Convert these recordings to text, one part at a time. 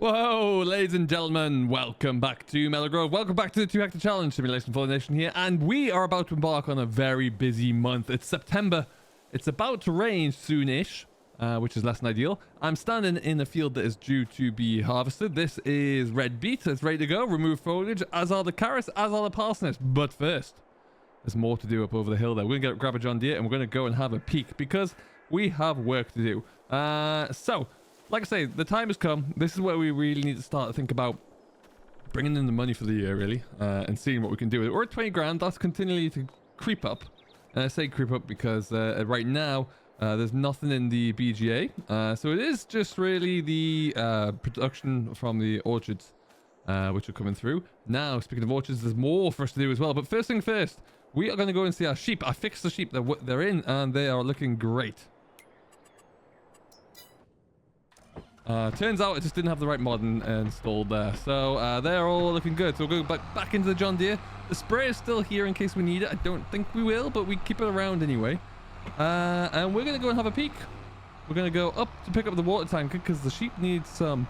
Whoa, ladies and gentlemen, welcome back to Meadow Grove. Welcome back to the 2 Hectare Challenge Simulation for the Nation here. And we are about to embark on a very busy month. It's September. It's about to rain soonish, which is less than ideal. I'm standing in a field that is due to be harvested. This is red beet. It's ready to go. Remove foliage, as are the carrots, as are the parsnips. But first, there's more to do up over the hill there. We're going to grab a John Deere and we're going to go and have a peek because we have work to do. Like I say, the time has come. This is where we really need to start to think about bringing in the money for the year, really, and seeing what we can do with it. We're at 20 grand. That's continually to creep up. And I say creep up because right now, there's nothing in the BGA. So it is just really the production from the orchards, which are coming through. Now, speaking of orchards, there's more for us to do as well. But first thing first, we are going to go and see our sheep. I fixed the sheep that they're in, and they are looking great. Turns out it just didn't have the right mod installed there. So they're all looking good. So we'll go back into the John Deere. The spray is still here in case we need it. I don't think we will, but we keep it around anyway. And we're going to go and have a peek. We're going to go up to pick up the water tank because the sheep need some...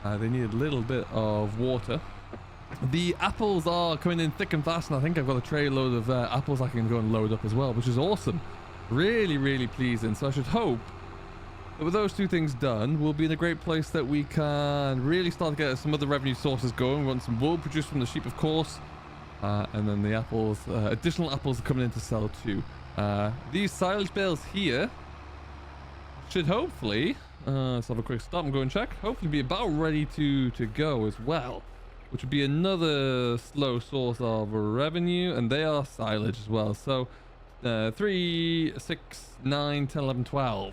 they need a little bit of water. The apples are coming in thick and fast, and I think I've got a tray load of apples I can go and load up as well, which is awesome. Really, really pleasing. So I should hope... but with those two things done, we'll be in a great place that we can really start to get some other revenue sources going. We want some wool produced from the sheep, of course. And then the apples, additional apples are coming in to sell too. These silage bales here should hopefully, let's have a quick stop and go and check. Hopefully be about ready to go as well, which would be another slow source of revenue. And they are silage as well. So 3, 6, 9, 10, 11, 12.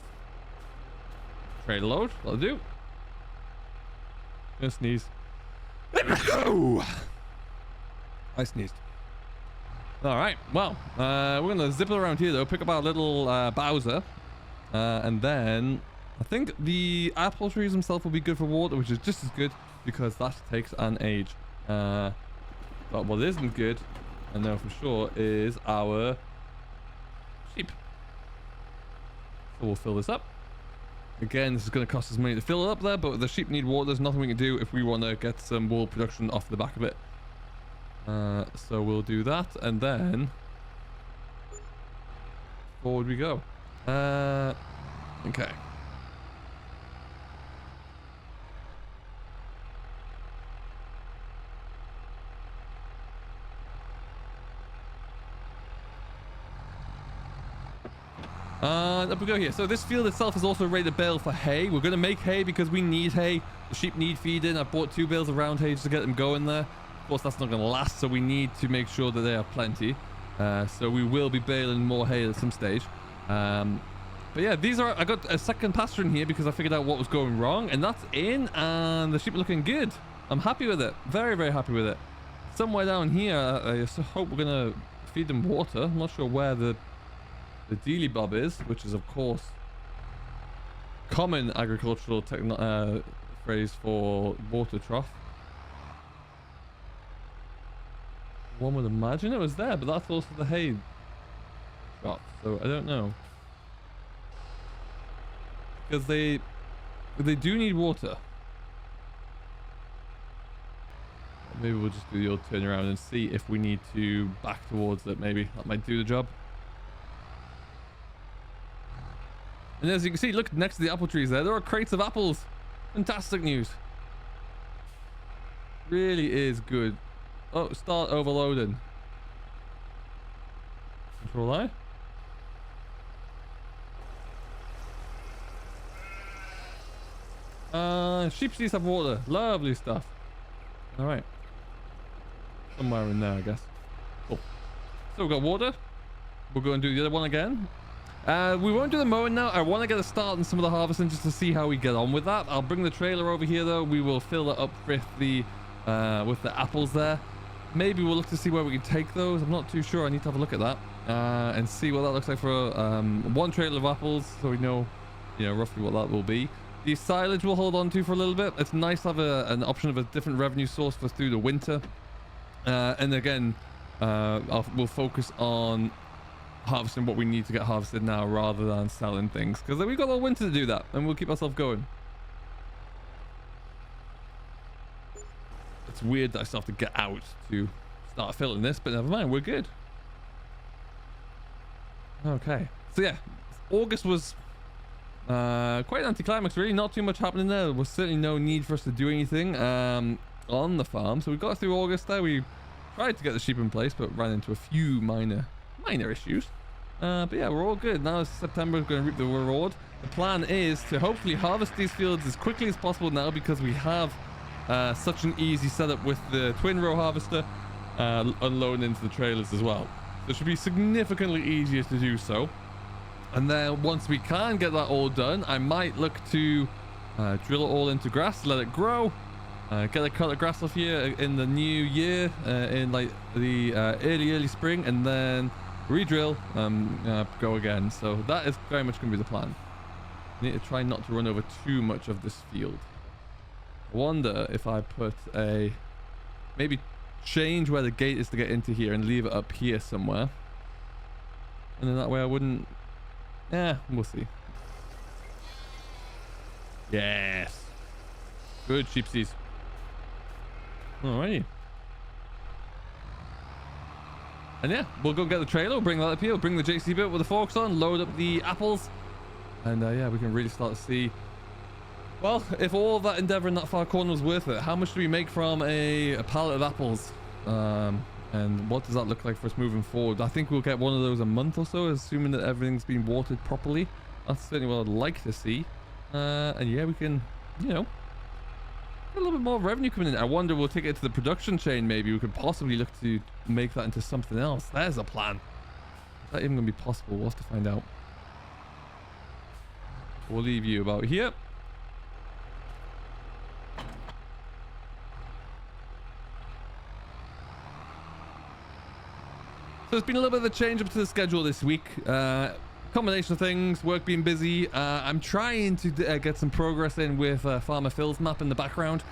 Trade load, that'll do. Gonna sneeze. I sneezed. Alright, well, we're gonna zip it around here though, pick up our little Bowser. And then I think the apple trees themselves will be good for water, which is just as good because that takes an age. But what isn't good, I know for sure, is our sheep. So we'll fill this up. Again, this is going to cost us money to fill it up there, but the sheep need water. There's nothing we can do if we want to get some wool production off the back of it. So we'll do that, and then forward we go. Okay. Up we go here. So this field itself is also ready to bale for hay. We're going to make hay because we need hay. The sheep need feeding. I bought 2 bales of round hay just to get them going there. Of course, that's not going to last, so we need to make sure that they have plenty. So we will be baling more hay at some stage. But yeah, these are... I got a second pasture in here because I figured out what was going wrong, and that's in, and the sheep are looking good. I'm happy with it. Very, very happy with it. Somewhere down here, I hope we're going to feed them water. I'm not sure where the dealy bob is, which is of course common agricultural phrase for water trough. One would imagine it was there, but that's also the hay trough, so I don't know, because they do need water. Maybe we'll just do the old turn around and see if we need to back towards it. Maybe that might do the job. And as you can see, look next to the apple trees there are crates of apples. Fantastic news. Really is good. Oh, start overloading. Control I. Sheep seeds have water. Lovely stuff. Alright. Somewhere in there, I guess. Cool. So we've got water. We'll go and do the other one again. We won't do the mowing now. I want to get a start on some of the harvesting just to see how we get on with that. I'll bring the trailer over here though. We will fill it up with the apples there. Maybe we'll look to see where we can take those. I'm not too sure. I need to have a look at that and see what that looks like for one trailer of apples, so we know, roughly what that will be. The silage we'll hold on to for a little bit. It's nice to have an option of a different revenue source for through the winter. And again, we'll focus on harvesting what we need to get harvested now rather than selling things, because we've got all winter to do that, and we'll keep ourselves going. it's weird that I still have to get out to start filling this, but never mind, we're good. Okay, so yeah, August was quite an anticlimax, really. Not too much happening there. There was certainly no need for us to do anything on the farm, so we got through August there. We tried to get the sheep in place, but ran into a few minor issues. But yeah, we're all good. Now it's September, we're going to reap the reward. The plan is to hopefully harvest these fields as quickly as possible now, because we have such an easy setup with the twin row harvester unloading into the trailers as well. So it should be significantly easier to do so. And then once we can get that all done, I might look to drill it all into grass, let it grow, get a cut of grass off here in the new year, in like the early spring, and then re-drill, go again. So that is very much going to be the plan. Need to try not to run over too much of this field. I wonder if I put a, maybe change where the gate is to get into here and leave it up here somewhere, and then that way I wouldn't, yeah, we'll see. Yes, good sheepsies. Alrighty. And yeah, we'll go get the trailer, we'll bring that up here, we'll bring the JC bit with the forks on, load up the apples, and yeah, we can really start to see, well, if all that endeavor in that far corner was worth it. How much do we make from a pallet of apples? And what does that look like for us moving forward? I think we'll get one of those a month or so, assuming that everything's been watered properly. That's certainly what I'd like to see. And yeah, we can, you know, get a little bit more revenue coming in. I wonder, we'll take it to the production chain. Maybe we could possibly look to make that into something else. There's a plan. Is that even going to be possible? We'll have to find out. We'll leave you about here. So it's been a little bit of a change up to the schedule this week. Combination of things, work being busy. I'm trying to get some progress in with Farmer Phil's map in the background.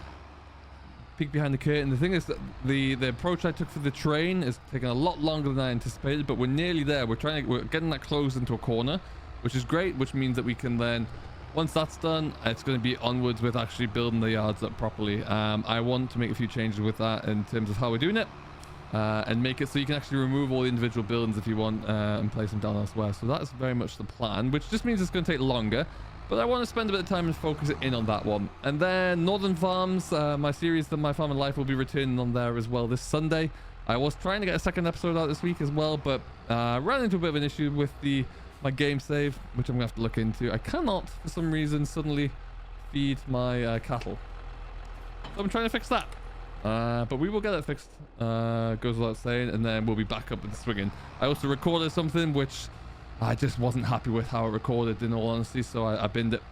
Peek behind the curtain. The thing is that the approach I took for the train is taking a lot longer than I anticipated, but we're nearly there. We're getting that closed into a corner, which is great, which means that we can then, once that's done, it's going to be onwards with actually building the yards up properly. I want to make a few changes with that in terms of how we're doing it. And make it so you can actually remove all the individual buildings if you want, and place them down elsewhere. So that's very much the plan, which just means it's going to take longer, but I want to spend a bit of time and focus it in on that one. And then Northern Farms, my series, The My Farm and Life, will be returning on there as well this Sunday. I was trying to get a second episode out this week as well, but ran into a bit of an issue with my game save, which I'm going to have to look into. I cannot, for some reason, suddenly feed my cattle. So I'm trying to fix that. But we will get it fixed, goes without saying, and then we'll be back up and swinging. I also recorded something which I just wasn't happy with how it recorded, in all honesty, so I binned it.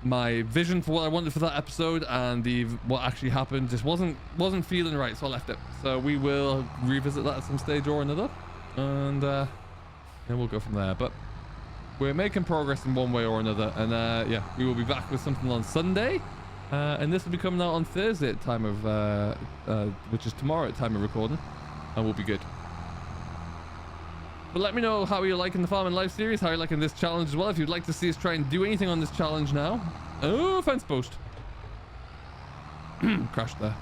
My vision for what I wanted for that episode and what actually happened just wasn't feeling right, so I left it. So we will revisit that at some stage or another, and then we'll go from there. But we're making progress in one way or another, and yeah, we will be back with something on Sunday. And this will be coming out on Thursday at time of, which is tomorrow at time of recording, and we'll be good. But let me know how you're liking the Farm and Life series, how you're liking this challenge as well. If you'd like to see us try and do anything on this challenge now. Oh, fence post. Crashed there.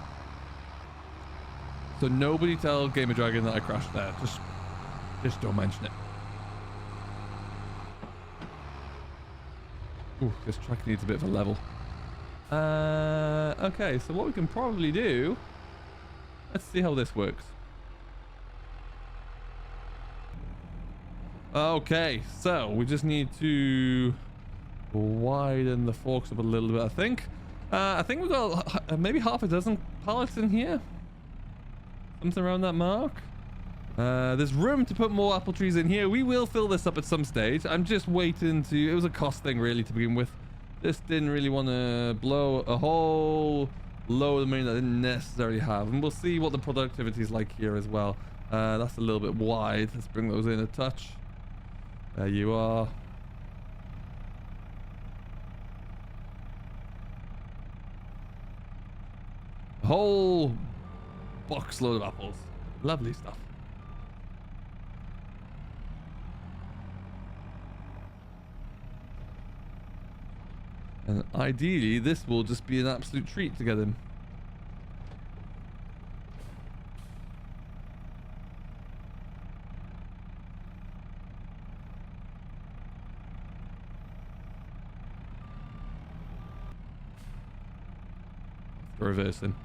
So nobody tell Gamer Dragon that I crashed there. Just don't mention it. Ooh, this track needs a bit of a level. Okay, so what we can probably do, let's see how this works. Okay, so we just need to widen the forks up a little bit, I think. I think we've got maybe half a dozen pallets in here. Something around that mark. There's room to put more apple trees in here. We will fill this up at some stage. I'm just waiting to, it was a cost thing really to begin with. Just didn't really want to blow a whole load of money that I didn't necessarily have. And we'll see what the productivity is like here as well. That's a little bit wide. Let's bring those in a touch. There you are. A whole box load of apples. Lovely stuff. And ideally, this will just be an absolute treat to get him. for reversing.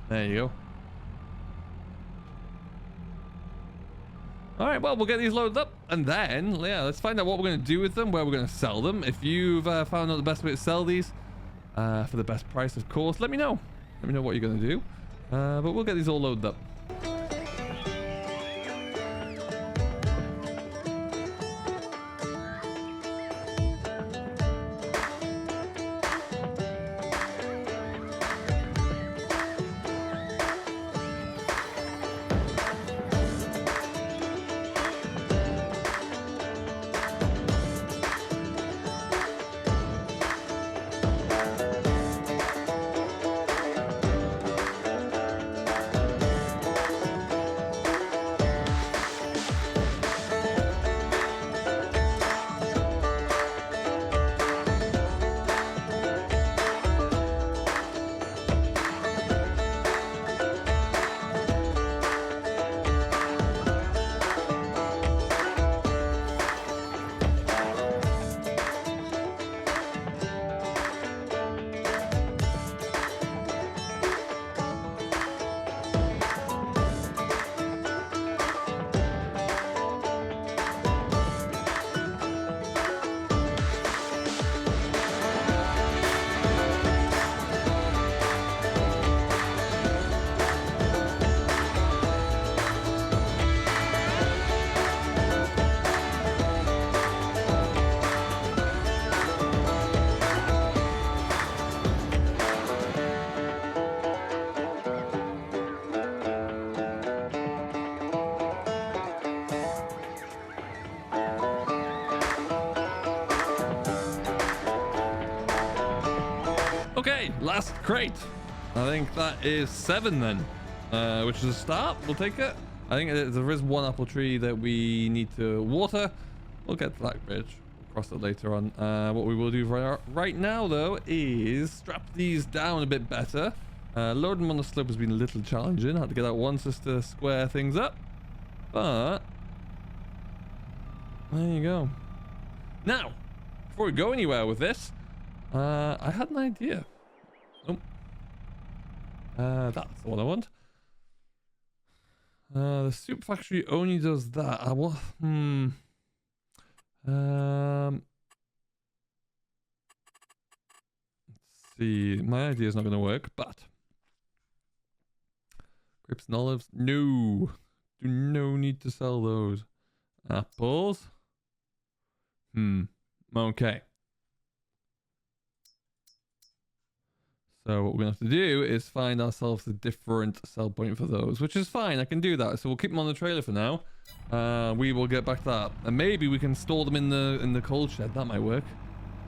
There you go. All right, well, we'll get these loaded up, and then, yeah, let's find out what we're going to do with them, where we're going to sell them. If you've found out the best way to sell these, for the best price, of course, let me know. Let me know what you're going to do. But we'll get these all loaded up. Okay, last crate. I think that is 7 then, which is a start. We'll take it. I think there is one apple tree that we need to water. We'll get to that bridge. We'll cross it later on. What we will do right now, though, is strap these down a bit better. Loading them on the slope has been a little challenging. I had to get out once just to square things up. But there you go. Now, before we go anywhere with this, I had an idea. Oh. That's the one I want. The soup factory only does that. Let's see. My idea is not going to work, but grapes and olives. No. Do no need to sell those. Apples. Okay. So what we're going to have to do is find ourselves a different sell point for those, which is fine. I can do that. So we'll keep them on the trailer for now. We will get back to that. And maybe we can store them in the cold shed. That might work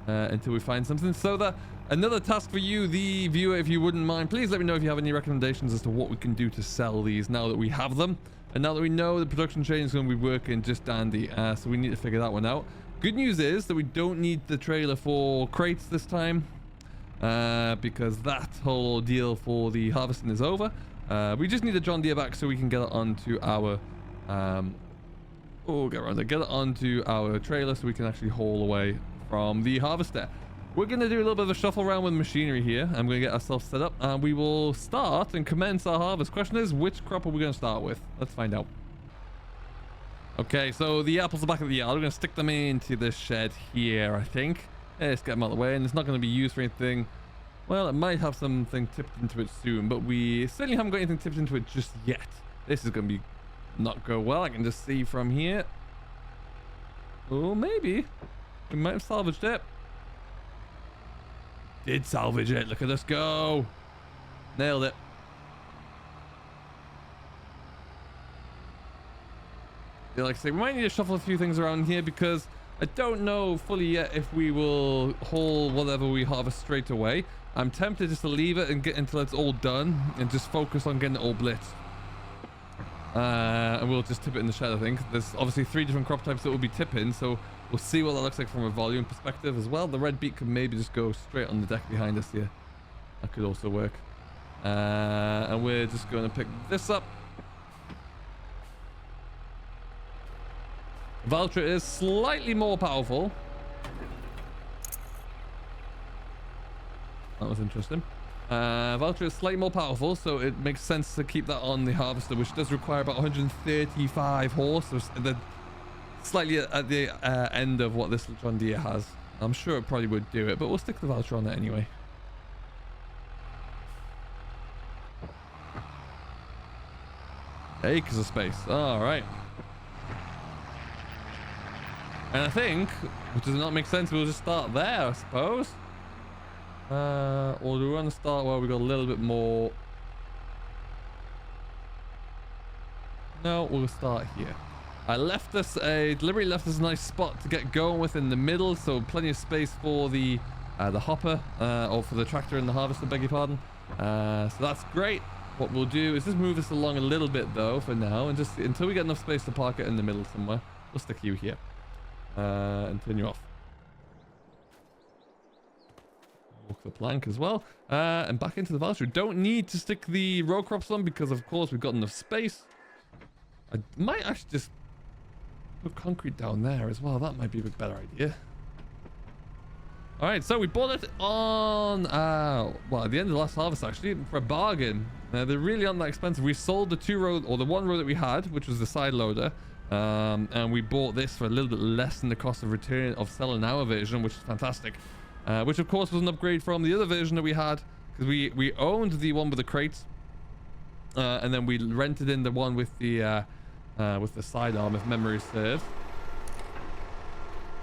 until we find something. So that another task for you, the viewer, if you wouldn't mind, please let me know if you have any recommendations as to what we can do to sell these now that we have them. And now that we know the production chain is going to be working just dandy. So we need to figure that one out. Good news is that we don't need the trailer for crates this time. Because that whole deal for the harvesting is over. We just need a John Deere back so we can get it onto our get it onto our trailer so we can actually haul away from the harvester. We're going to do a little bit of a shuffle around with machinery here. I'm going to get ourselves set up and we will start and commence our harvest. Question is, which crop are we going to start with? Let's find out. Okay, so the apples are back at the yard. We're going to stick them into this shed here, I think. Let's get them out of the way, and it's not going to be used for anything. Well, it might have something tipped into it soon, but we certainly haven't got anything tipped into it just yet. This is going to be not go well. I can just see from here. Oh, maybe. We might have salvaged it. Did salvage it. Look at us go. Nailed it. Yeah, like I say, we might need to shuffle a few things around here because I don't know fully yet if we will haul whatever we harvest straight away. I'm tempted just to leave it and get until it's all done and just focus on getting it all blitzed. And we'll just tip it in the shed, I think. There's obviously 3 different crop types that will be tipping, so we'll see what that looks like from a volume perspective as well. The red beet could maybe just go straight on the deck behind us here. That could also work. And we're just going to pick this up. Valtra is slightly more powerful. That was interesting. Vulture is slightly more powerful, so it makes sense to keep that on the harvester, which does require about 135 horse, so the slightly at the end of what this John Deere has. I'm sure it probably would do it, but we'll stick the Vulture on it anyway. Acres of space. All right. And I think, which does not make sense, we'll just start there, I suppose. Or do we want to start where we got a little bit more? No, we'll start here. I deliberately left us a nice spot to get going with in the middle, so plenty of space for the hopper, or for the tractor and the harvester, beg your pardon. So that's great. What we'll do is just move this along a little bit though for now, and just until we get enough space to park it in the middle somewhere. We'll stick you here. And turn you off. Walk the plank as well. And back into the Vulture. Don't need to stick the row crops on because of course we've got enough space. I might actually just put concrete down there as well. That might be a bit better idea. Alright, so we bought it on well, at the end of the last harvest actually, for a bargain. They're really not that expensive. We sold the 2-row, or the 1-row that we had, which was the side loader. And we bought this for a little bit less than the cost of return of selling our version, which is fantastic. Which of course was an upgrade from the other version that we had, because we owned the one with the crates, and then we rented in the one with the sidearm, if memory serves.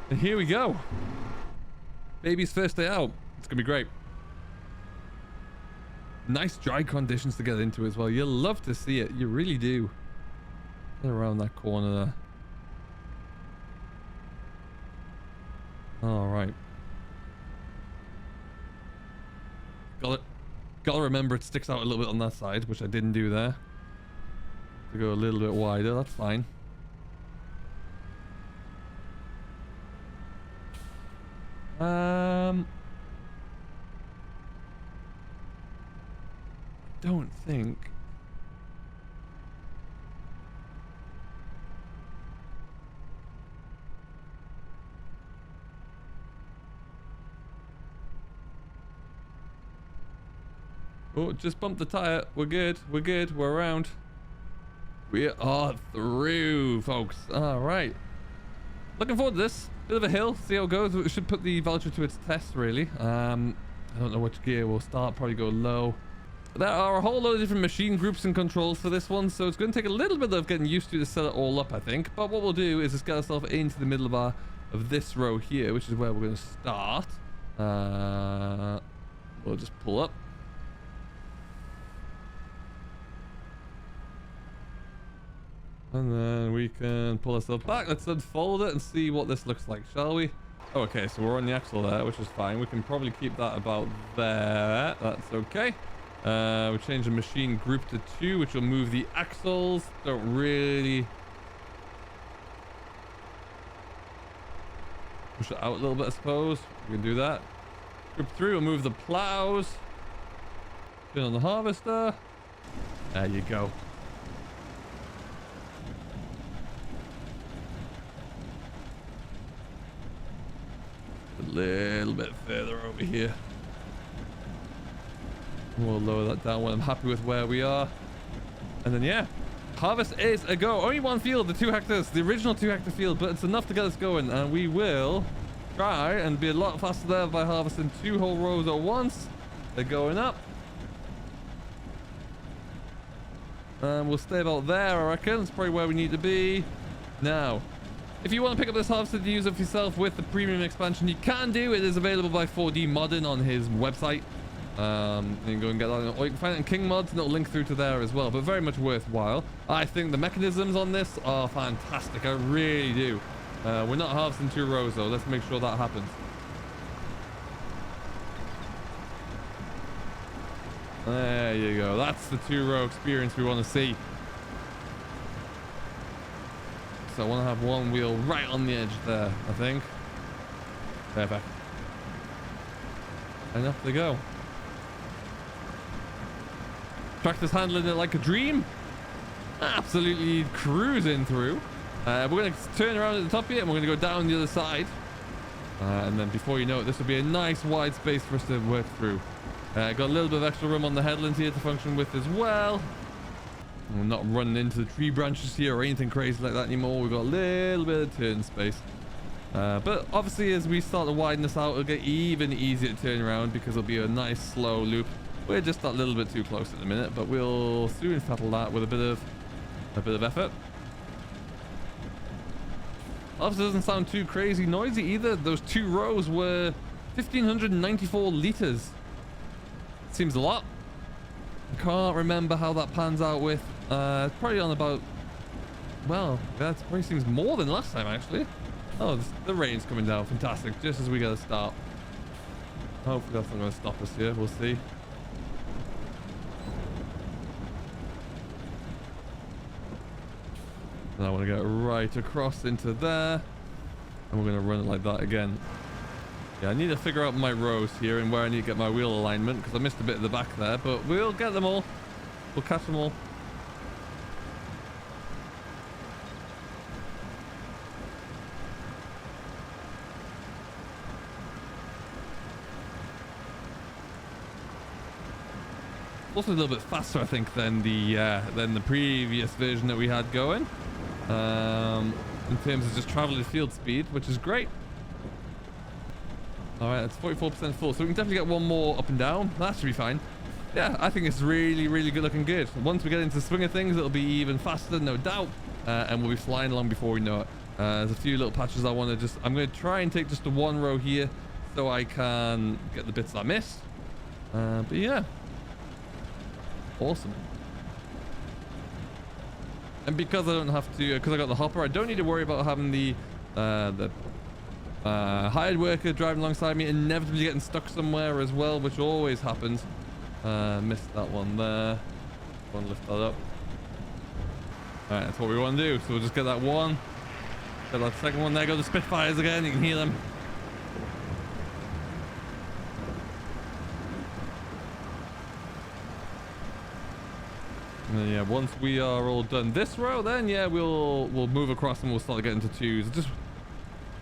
And here we go. Baby's first day out. It's gonna be great. Nice dry conditions to get into as well. You'll love to see it. You really do. Around that corner there. All right. Gotta remember it sticks out a little bit on that side, which I didn't do there. To go a little bit wider, that's fine. I don't think. Oh, just bumped the tire. We're good. We're good. We're around. We are through, folks. All right. Looking forward to this. Bit of a hill. See how it goes. We should put the Vulture to its test, really. I don't know which gear we'll start. Probably go low. There are a whole load of different machine groups and controls for this one, so it's going to take a little bit of getting used to set it all up, I think. But what we'll do is just get ourselves into the middle of this row here, which is where we're going to start. We'll just pull up. And then we can pull ourselves back. Let's unfold it and see what this looks like, shall we? Okay, so we're on the axle there, which is fine. We can probably keep that about there. That's okay. We change the machine group to 2, which will move the axles. Don't really push it out a little bit, I suppose. We can do that. Group 3 will move the plows. Turn on the harvester. There you go. A little bit further over here. We'll lower that down when I'm happy with where we are. And then, yeah, harvest is a go. Only one field, the 2 hectares, the original 2 hectare field, but it's enough to get us going. And we will try and be a lot faster there by harvesting 2 whole rows at once. They're going up. And we'll stay about there, I reckon. That's probably where we need to be. Now, if you want to pick up this harvester to use it for yourself with the premium expansion, you can do. It is available by 4D Modding on his website. You can go and get that, or you can find it in King Mods, and it'll link through to there as well, but very much worthwhile. I think the mechanisms on this are fantastic. I really do. We're not harvesting 2 rows though. Let's make sure that happens. There you go. That's the 2-row experience we want to see. So I want to have one wheel right on the edge there, I think. Perfect. And up they go. Tractor's handling it like a dream. Absolutely cruising through. We're going to turn around at the top here and we're going to go down the other side. And then before you know it, this will be a nice wide space for us to work through. Got a little bit of extra room on the headlands here to function with as well. We're not running into the tree branches here or anything crazy like that anymore. We've got a little bit of turn space. But obviously as we start to widen this out, it'll get even easier to turn around because it'll be a nice slow loop. We're just that little bit too close at the minute, but we'll soon settle that with a bit of effort. Obviously doesn't sound too crazy noisy either. Those 2 rows were 1,594 liters. Seems a lot. I can't remember how that pans out with probably on about, well, that probably seems more than last time actually. Oh, the rain's coming down. Fantastic. Just as we get a start. Hopefully that's not going to stop us here. We'll see. And I want to get right across into there. And we're going to run it like that again. Yeah, I need to figure out my rows here and where I need to get my wheel alignment because I missed a bit at the back there. But we'll get them all. We'll catch them all. Also a little bit faster, I think, than the previous version that we had going, in terms of just traveling field speed, which is great. All right, that's 44% full, so we can definitely get one more up and down. That should be fine. Yeah, I think it's really, really good looking good. Once we get into the swing of things, it'll be even faster, no doubt, and we'll be flying along before we know it. There's a few little patches I want to I'm going to try and take just the 1 row here so I can get the bits I missed. But yeah. Awesome. And because I don't have to, because I got the hopper, I don't need to worry about having the hired worker driving alongside me, inevitably getting stuck somewhere as well, which always happens. Missed that one there. One, lift that up. All right, that's what we want to do. So we'll just get that one. Get that second one there. Go to Spitfires again. You can hear them. And then, yeah, once we are all done this row, then yeah, we'll move across and we'll start getting to 2s. Just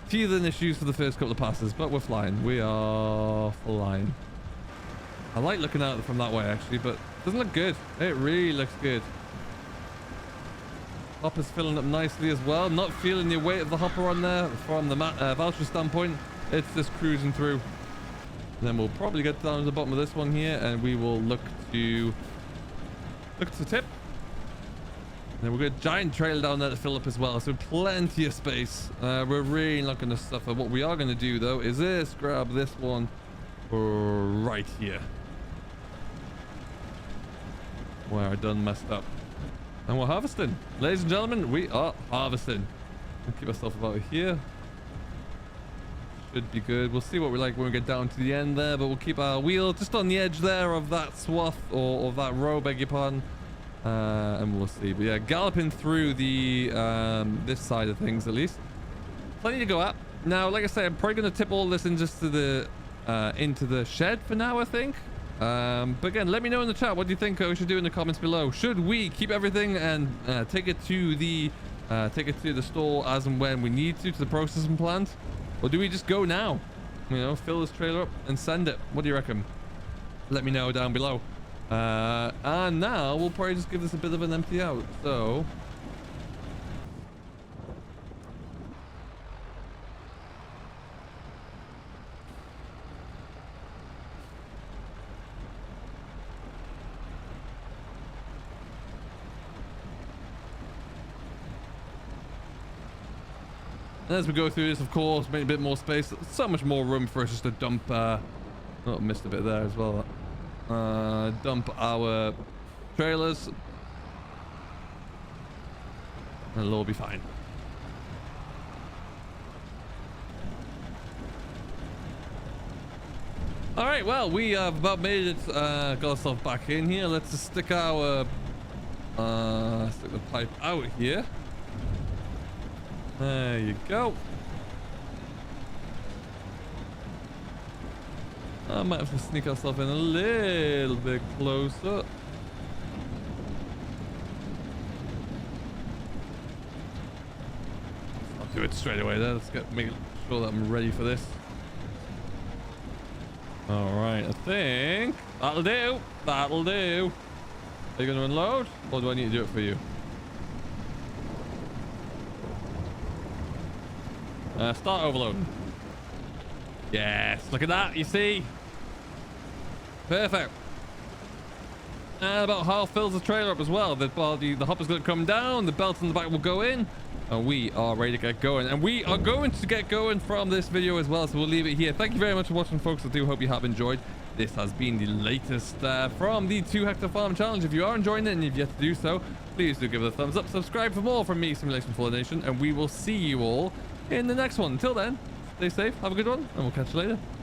teething issues for the first couple of passes, but we're flying. We are flying. I like looking at it from that way actually, but it doesn't look good. It really looks good. Hopper's filling up nicely as well. Not feeling the weight of the hopper on there from the Valtra standpoint. It's just cruising through. And then we'll probably get down to the bottom of this one here, and we will look to the tip. And then we've got a giant trail down there to fill up as well, so plenty of space. We're really not going to suffer. What we are going to do though is this, grab this one right here where I done messed up, and we're harvesting. Ladies and gentlemen, we are harvesting. We'll keep ourselves about here. Should be good. We'll see what we like when we get down to the end there, but we'll keep our wheel just on the edge there of that swath or that row, beg your pardon, and we'll see. But yeah, galloping through the this side of things at least. Plenty to go at. Now, like I say, I'm probably going to tip all this in just to the into the shed for now, I think. But again, let me know in the chat what do you think we should do in the comments below. Should we keep everything and take it to the store as and when we need to the processing plant? Or do we just go now? You know, fill this trailer up and send it. What do you reckon? Let me know down below. And now we'll probably just give this a bit of an empty out. So and as we go through this, of course, make a bit more space. So much more room for us just to dump. Oh, missed a bit there as well. Dump our trailers, and it'll all be fine. All right, well, we have about made it. Got ourselves back in here. Let's just stick our stick the pipe out here. There you go. I might have to sneak ourselves in a little bit closer. I'll do it straight away there. Let's make sure that I'm ready for this. All right, I think that'll do. That'll do. Are you going to unload, or do I need to do it for you? Start overloading. Yes, look at that. You see? Perfect. And about half fills the trailer up as well. The hopper's going to come down. The belt in the back will go in. And we are ready to get going. And we are going to get going from this video as well. So we'll leave it here. Thank you very much for watching, folks. I do hope you have enjoyed. This has been the latest from the 2 Hectare Farm Challenge. If you are enjoying it and you've yet to do so, please do give it a thumbs up. Subscribe for more from me, Simulation Full Nation. And we will see you all in the next one. Until then, stay safe, have a good one, and we'll catch you later.